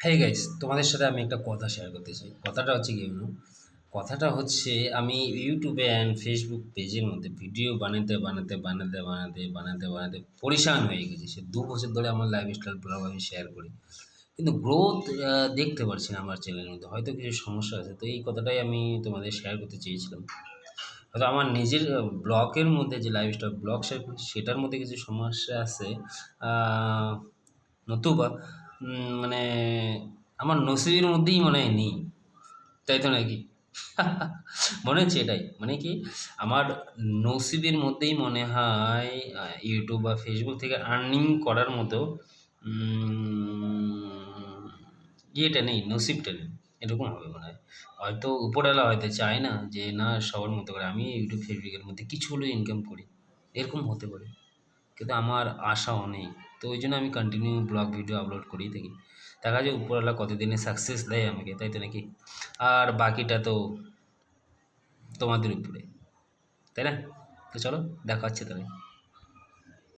Hey guys, তোমাদের সাথে আমি একটা কথা শেয়ার করতে চাই। কথাটা হচ্ছে কি জানো? কথাটা হচ্ছে আমি ইউটিউবে অ্যান্ড ফেসবুক পেজের মধ্যে ভিডিও বানাতে পরিশান হয়ে গেছি। সে ২ বছর ধরে আমার লাইফস্টাইল ব্লগ আমি শেয়ার করি। কিন্তু গ্রোথ দেখতে পারছি না আমার চ্যানেলের মধ্যে। হয়তো কিছু সমস্যা আছে। তো এই কথাটাই আমি তোমাদের শেয়ার করতে চেয়েছিলাম। হয়তো আমার নিজের ব্লগের মধ্যে যে লাইফস্টাইল ব্লগ শেয়ার করি সেটার মধ্যে কিছু সমস্যা আছে। আ নতুবা মানে আমার নসিবের মধ্যেই মনে হয় নেই। তাই তো নাকি? মনে হচ্ছে এটাই। মানে কি আমার নসিবের মধ্যেই মনে হয় YouTube বা Facebook থেকে আর্নিং করার মতো উম ইয়েটা নেই, নসিবটা নেই। এরকম হবে মনে হয়। হয়তো উপরওয়ালা হয়তো চায় না যে না সবার মতো করে আমি YouTube, Facebook এর মধ্যে কিছু হলেও ইনকাম করি। এরকম হতে পারে। কিন্তু আমার আশাও নেই। তো ওইজন্য আমি কন্টিনিউ ব্লগ ভিডিও আপলোড করেই থাকি। দেখা যায় উপরওয়ালা কতদিনে সাকসেস দেয় আমাকে, তাই তো নাকি? আর বাকিটা তো তোমাদের উপরে, তাই না? তো চলো দেখা হচ্ছে তাহলে।